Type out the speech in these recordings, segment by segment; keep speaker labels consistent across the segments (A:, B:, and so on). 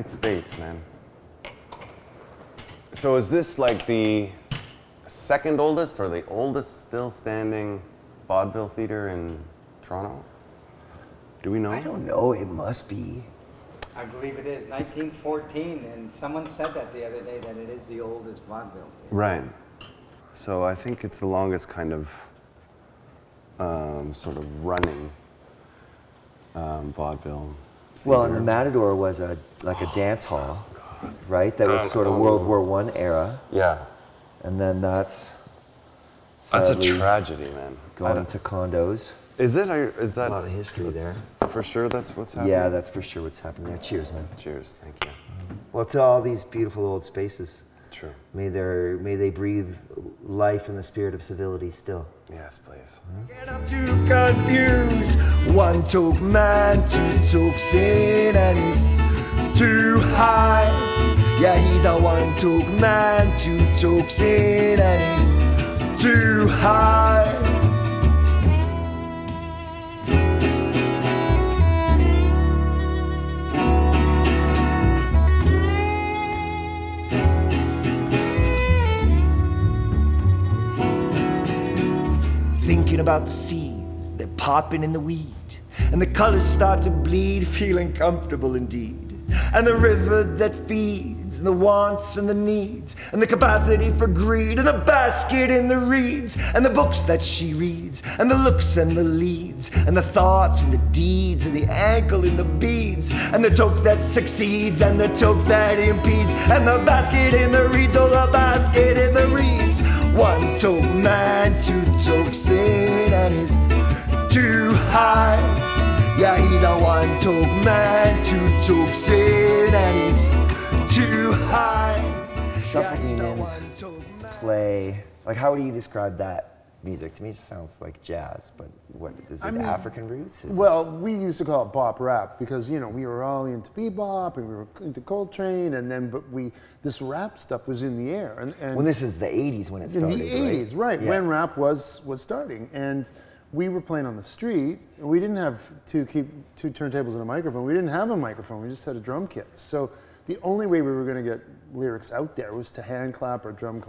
A: great space, man. So is this like the second oldest or the oldest still standing vaudeville theater in Toronto? Do we know?
B: I don't know. It must be.
C: I believe it is 1914, and someone said that the other day that it is the oldest vaudeville.
A: Right. So I think it's the longest kind of sort of running vaudeville.
B: Well, and the Matador was a dance hall, right? That was sort of World War I era.
A: Yeah.
B: And then that's
A: a
B: sadly
A: tragedy, man.
B: gone to condos.
A: Is it? Or is that
B: A lot of history there.
A: For sure that's what's happening?
B: Yeah, that's for sure what's happening there. Cheers, man.
A: Cheers, thank you.
B: Well, to all these beautiful old spaces,
A: True.
B: may they breathe life in the spirit of civility still.
A: Yes, please.
D: And I'm too confused. One took man, two took sin, and he's too high. Yeah, he's a one took man, two took sin, and he's too high. Thinking about the seeds, they're popping in the weed, and the colors start to bleed, feeling comfortable indeed. And the river that feeds, and the wants and the needs, and the capacity for greed, and the basket in the reeds, and the books that she reads, and the looks and the leads, and the thoughts and the deeds, and the ankle in the beads, and the toke that succeeds, and the toke that impedes, and the basket in the reeds, oh the basket in the reeds. One toke man, two toke sin, and he's too high. Yeah, he's a one toke man, two toke sin, and he's too high.
B: Shuffle
D: Yeah, he's a
B: Demons
D: one-toke man.
B: play. Like, how would you describe that music? To me, it just sounds like jazz, but what is it?
E: I mean,
B: African roots? Is
E: Well, we used to call it bop rap because, you know, we were all into bebop and we were into Coltrane, and then this rap stuff was in the air. And
B: Well, this is the '80s when it
E: in
B: started.
E: the 80s, right,
B: Yeah.
E: when rap was starting. And we were playing on the street. We didn't have two turntables and a microphone. We didn't have a microphone. We just had a drum kit. So the only way we were going to get lyrics out there was to hand clap or drum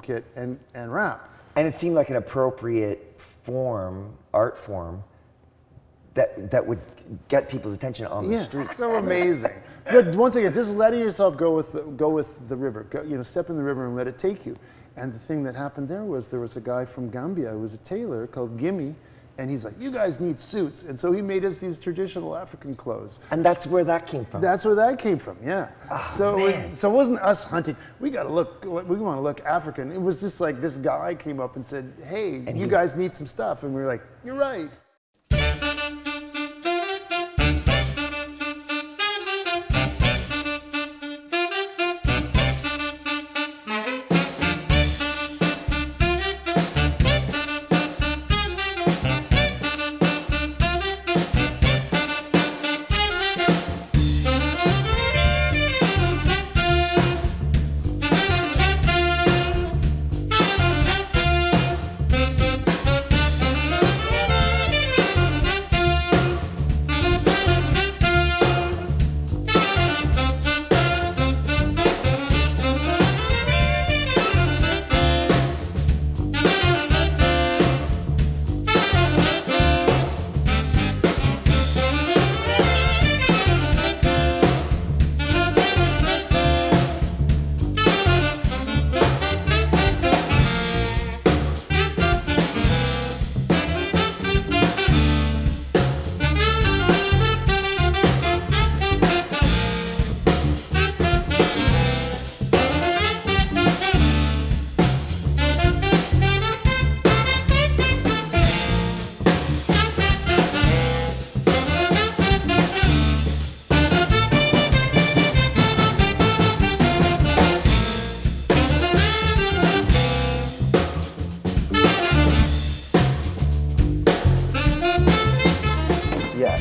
E: kit and rap.
B: And it seemed like an appropriate art form, that would get people's attention on the street.
E: So amazing. But once again, just letting yourself go with the river. Step in the river and let it take you. And the thing that happened there was a guy from Gambia who was a tailor called Gimme, and he's like, you guys need suits. And so he made us these traditional African clothes.
B: And that's where that came from.
E: That's where that came from, yeah.
B: Oh,
E: so
B: man.
E: it wasn't us hunting. We want to look African. It was just like this guy came up and said, hey, you guys need some stuff. And we were like, you're right.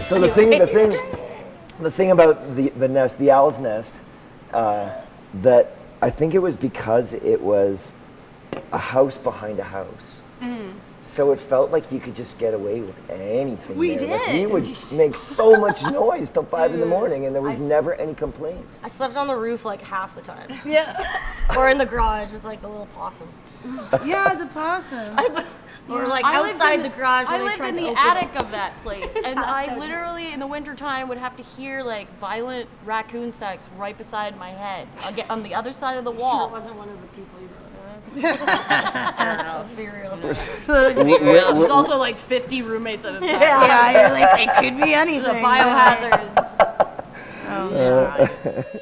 B: So the thing about the nest, the owl's nest, that I think it was because it was a house behind a house. So it felt like you could just get away with anything.
F: We
B: there. Like,
F: did.
B: we would make so much noise till 5 in the morning, and there was never any complaints.
G: I slept on the roof like half the time.
F: Yeah.
G: Or in the garage with like the little possum.
F: Yeah, the possum.
G: Or like
H: I lived
G: outside
H: in
G: the garage.
H: I
G: when they
H: lived
G: tried
H: in
G: to
H: the
G: open
H: attic
G: it.
H: of that place, and
G: Passed
H: I
G: out.
H: literally in the wintertime would have to hear like violent raccoon sex right beside my head. I'll get on the other side of the
G: Sure,
H: wall.
G: it wasn't one of the people you wrote. I don't know. Let's be real.
H: There's also like 50 roommates at a time.
F: Yeah, you're like, it could be anything.
H: It's a biohazard.
F: Oh, God.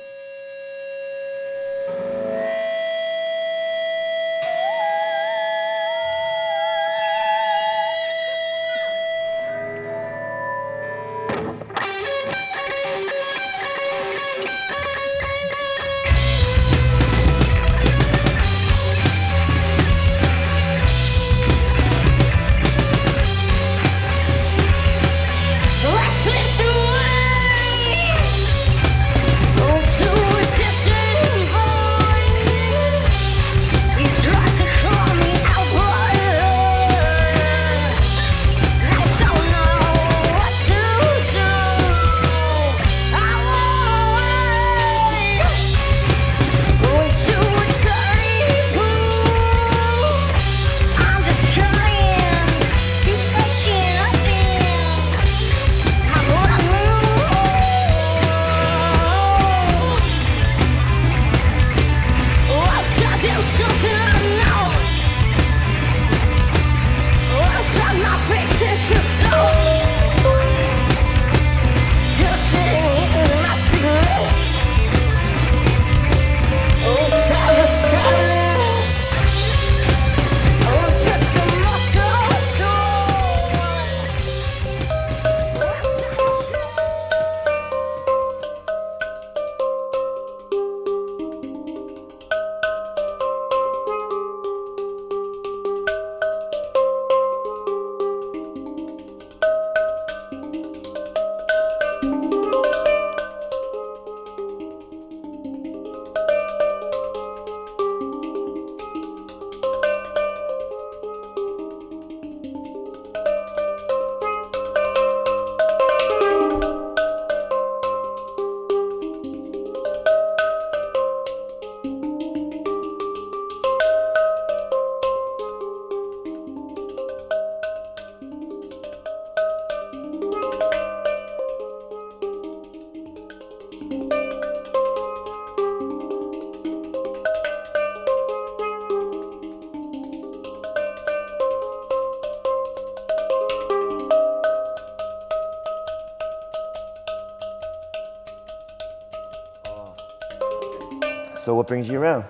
B: So what brings you around?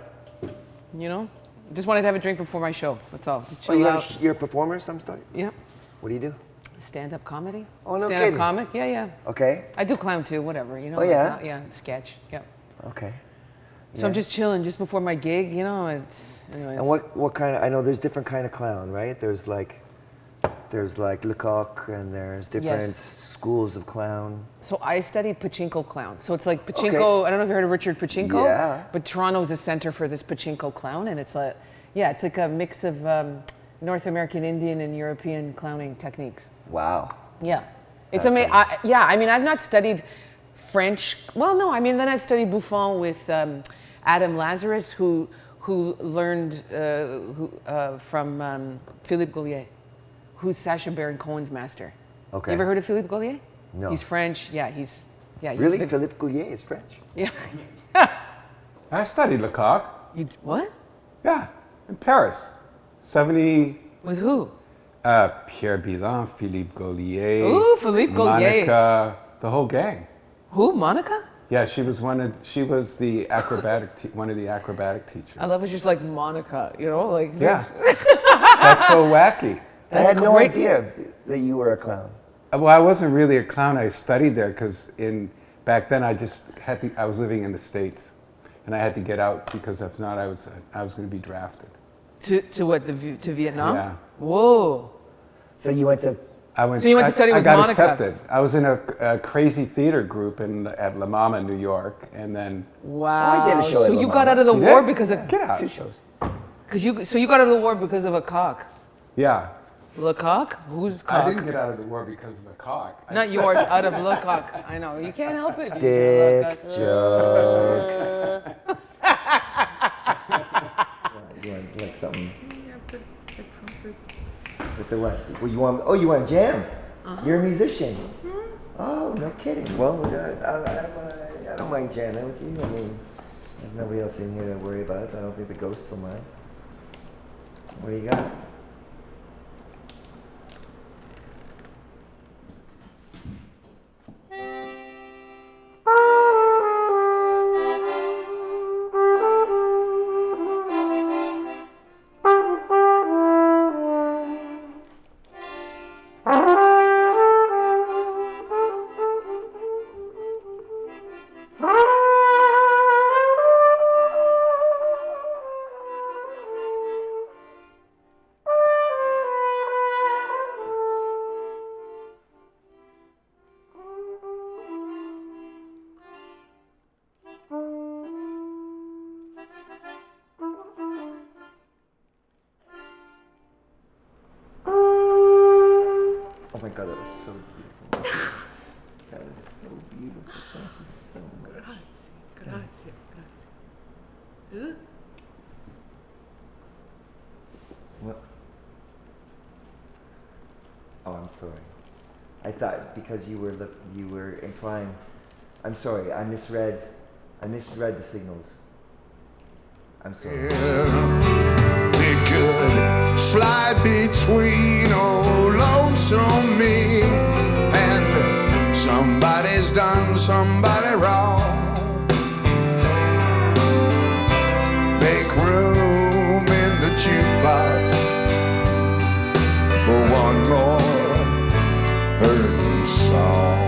I: You know, just wanted to have a drink before my show. That's all. Just
B: Oh,
I: chill out.
B: you're a performer of some sort?
I: Yeah.
B: What do you do?
I: Stand-up comedy.
B: Oh, no
I: Stand-up
B: kidding.
I: comic. Yeah, yeah.
B: Okay.
I: I do clown too. Whatever. You know.
B: Oh, yeah?
I: Yeah. Sketch. Yeah.
B: Okay.
I: So I'm just chilling just before my gig. You know, it's. Anyways.
B: And what kind of, I know there's different kind of clown, right? There's like Lecoq, and there's different
I: Yes.
B: schools of clown.
I: So I studied pachinko clown. So it's like pachinko.
B: Okay.
I: I don't know if you heard of Richard Pachinko.
B: Yeah.
I: But Toronto's a center for this pachinko clown, and it's like, yeah, it's like a mix of North American, Indian, and European clowning techniques.
B: Wow.
I: Yeah, it's
B: That's
I: amazing. Yeah, I mean, I've not studied French. Well, no, I mean, then I've studied Buffon with Adam Lazarus, who learned from Philippe Gaulier, who's Sacha Baron Cohen's master.
B: Okay.
I: You ever heard of Philippe Gaulier?
B: No.
I: He's French. Yeah, he's
B: Really?
I: the-
B: Philippe Gaulier is French?
I: Yeah.
J: I studied Lecoq.
I: You what?
J: Yeah, in Paris. 70.
I: With who?
J: Pierre Bilan, Philippe Gaulier.
I: Ooh, Philippe Gaulier.
J: Monica, the whole gang.
I: Who? Monica?
J: Yeah, she was the acrobatic, one of the acrobatic teachers.
I: I love it's just like Monica. You know, like
J: Yeah.
I: there's-
J: That's so wacky.
B: I had no
I: great.
B: idea that you were a clown.
J: Well, I wasn't really a clown. I studied there because back then I was living in the States, and I had to get out because if not, I was going to be drafted.
I: To what? To Vietnam?
J: Yeah.
I: Whoa.
B: So you went to,
I: So you went to study with
J: I got
I: Monica.
J: accepted. I was in a crazy theater group at La Mama, New York, and then
I: Wow.
B: I did a show
I: So
B: at
I: you
B: La
I: got
B: Mama.
I: out of the
J: You
I: war
J: did?
I: because of
J: Get out.
B: 2 shows.
I: So you got out of the war because of a cock.
J: Yeah.
I: Lecoq? Who's
J: I
I: cock?
J: didn't get out of the war because of a cock.
I: Not yours, out of Lecoq. I know, you can't help it.
B: Dick jokes. You want like something? With the what? Well, you want? Oh, you want jam? You're a musician. Oh, no kidding. Well, I don't mind jamming with you. I mean, there's nobody else in here to worry about it. I don't think the ghosts will mind. What do you got? Oh my God, that was so beautiful. That is so beautiful. Thank you so much.
I: Grazie, grazie.
B: What? Oh, I'm sorry. I thought because you were implying. I'm sorry. I misread the signals. I'm sorry.
K: We could slide between old lonesome me and somebody's done somebody wrong. Make room in the jukebox for one more hurting song.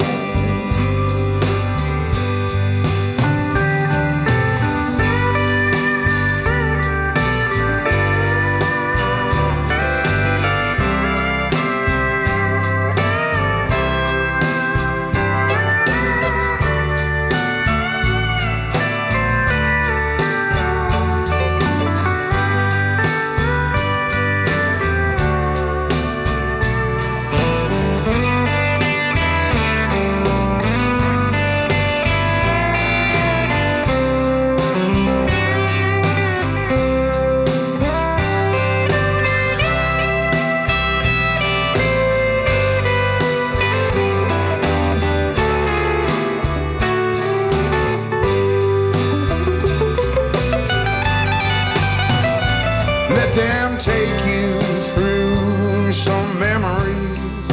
K: Let them take you through some memories.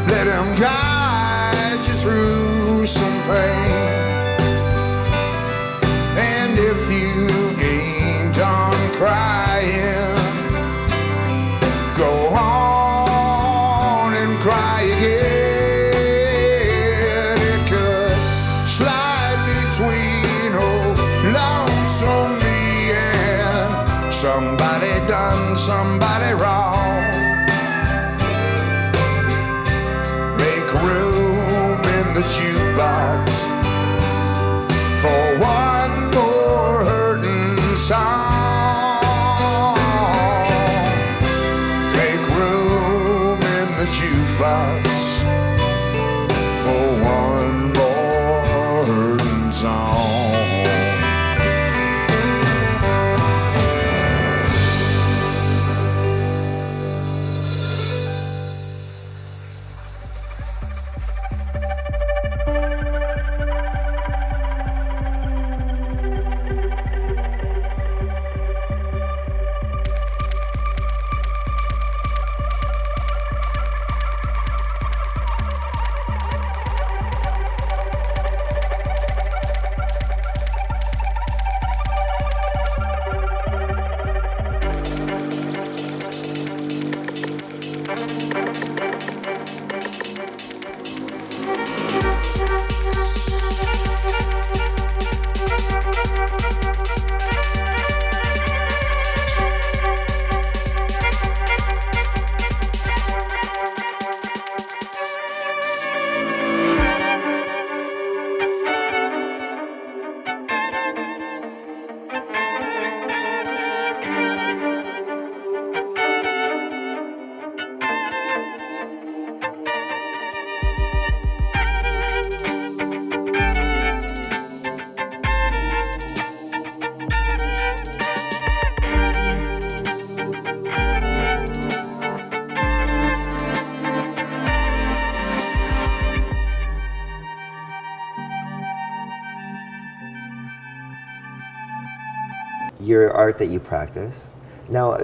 K: Let them guide you through some pain. And if you ain't done crying, go on and cry again. It could slide between old lonesome me and somebody done somebody wrong. Make room in the jukebox for one more hurting song. Make room in the jukebox for one more hurting song.
B: your art that you practice. Now,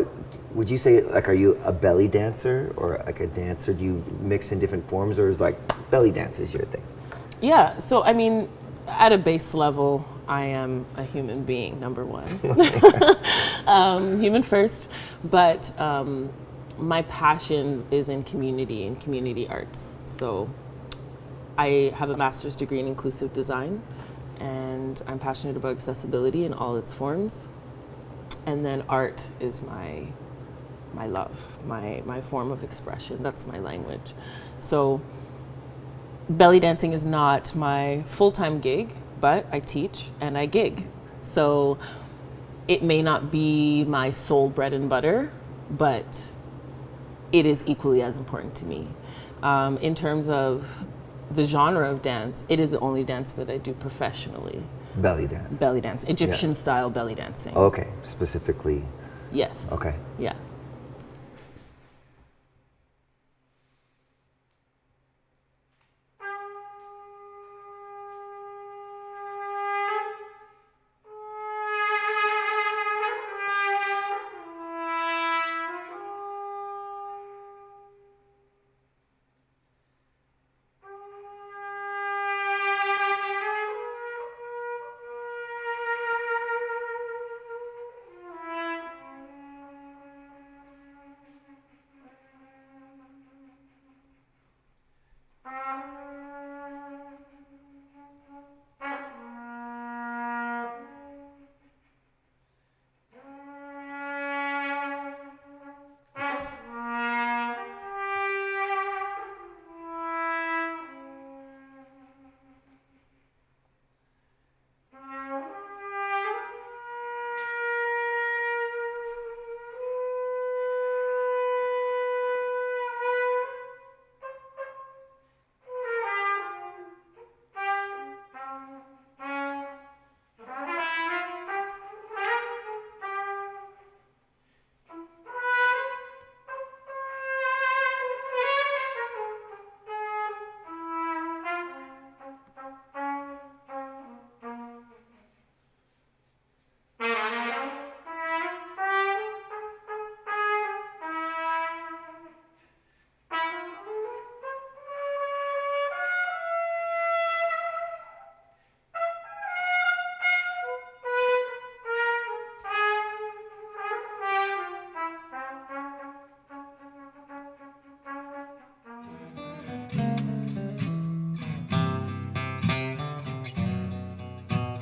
B: would you say, like, are you a belly dancer or like a dancer? Do you mix in different forms, or is like belly dance is your thing?
L: Yeah, so I mean, at a base level, I am a human being, number one. Human first, but my passion is in community and community arts. So I have a master's degree in inclusive design, and I'm passionate about accessibility in all its forms. And then art is my love, my form of expression. That's my language. So belly dancing is not my full-time gig, but I teach and I gig. So it may not be my sole bread and butter, but it is equally as important to me. In terms of the genre of dance, it is the only dance that I do professionally.
B: Belly dance.
L: Belly dance, Egyptian style belly dancing.
B: Okay, specifically.
L: Yes.
B: Okay.
L: Yeah.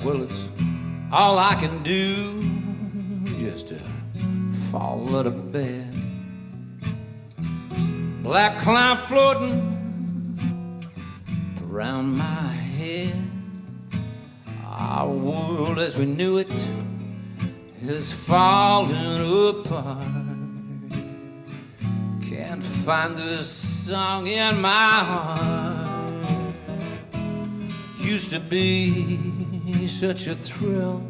M: Well, it's all I can do just to fall out of bed. Black cloud floating around my head. Our world as we knew it is falling apart. Can't find the song in my heart. Used to be such a thrill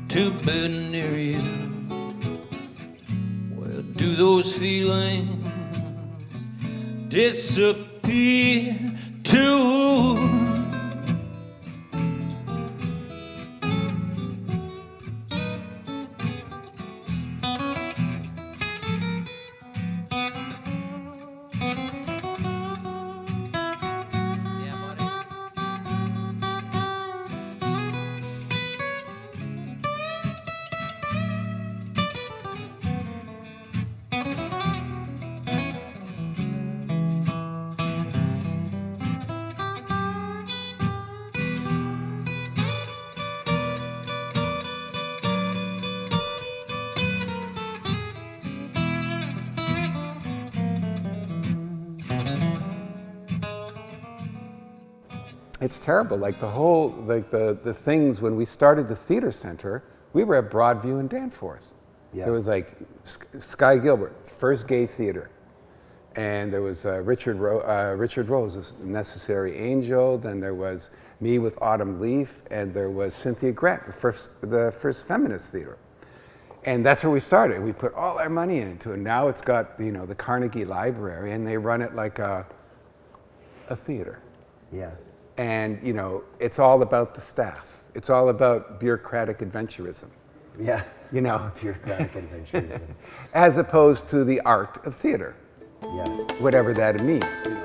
M: to be near you. Where do those feelings disappear to?
J: It's terrible. Like the whole, like the things when we started the theater center, we were at Broadview and Danforth.
B: Yeah.
J: There was like Sky Gilbert, first gay theater, and there was Richard Rose, was Necessary Angel. Then there was me with Autumn Leaf, and there was Cynthia Grant, the first feminist theater. And that's where we started. We put all our money into it. Now it's got the Carnegie Library, and they run it like a theater.
B: Yeah.
J: And it's all about the staff. It's all about bureaucratic adventurism,
B: Yeah.
J: you know,
B: Bureaucratic adventurism.
J: as opposed to the art of theater,
B: Yeah.
J: whatever that means. You know.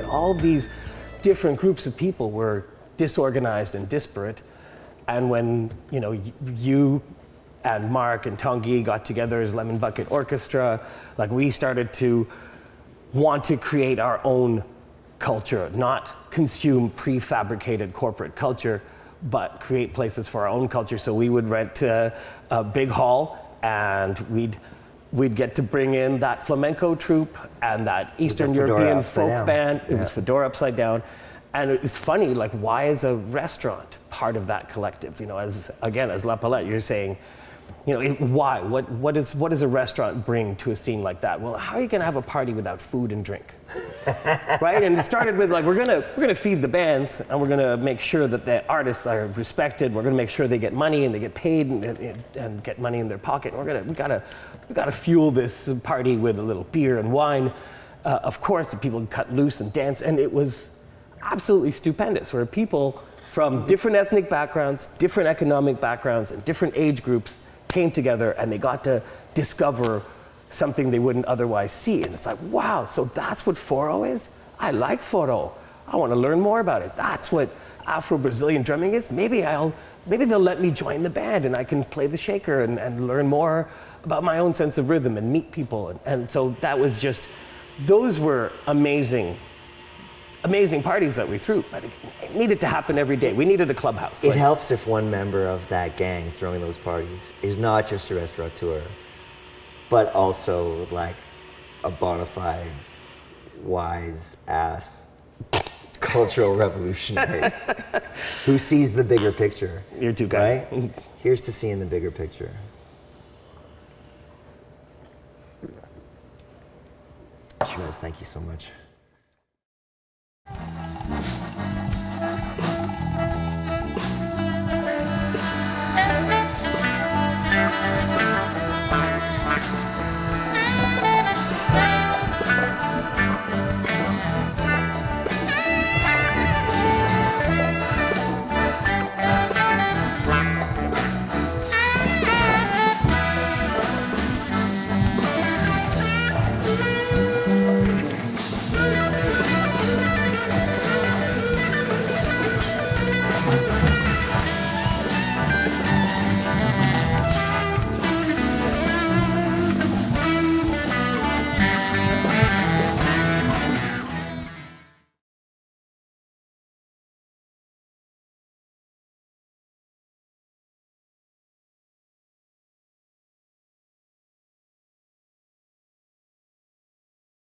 N: All these different groups of people were disorganized and disparate. And when you and Mark and Tanguy got together as Lemon Bucket Orchestra, like we started to want to create our own culture, not consume prefabricated corporate culture, but create places for our own culture. So we would rent a big hall, and we'd get to bring in that flamenco troupe and that Eastern European folk band. It was Fedora Upside Down. And it's funny, like, why is a restaurant part of that collective? As La Palette, you're saying, why? What does a restaurant bring to a scene like that? Well, how are you gonna have a party without food and drink? Right? And it started with, like, we're gonna feed the bands, and we're gonna make sure that the artists are respected. We're gonna make sure they get money and they get paid and get money in their pocket. And we gotta fuel this party with a little beer and wine. Of course, people can cut loose and dance, and it was absolutely stupendous, where people from different ethnic backgrounds, different economic backgrounds, and different age groups came together, and they got to discover something they wouldn't otherwise see. And it's like, wow, so that's what foro is? I like foro. I want to learn more about it. That's what Afro-Brazilian drumming is. Maybe they'll let me join the band, and I can play the shaker and learn more about my own sense of rhythm and meet people. And so that was just, those were amazing parties that we threw, but it needed to happen every day. We needed a clubhouse.
B: It helps if one member of that gang throwing those parties is not just a restaurateur, but also like a bona fide, wise ass cultural revolutionary who sees the bigger picture.
N: You're too kind.
B: Right? Here's to seeing the bigger picture. Shiraz, thank you so much.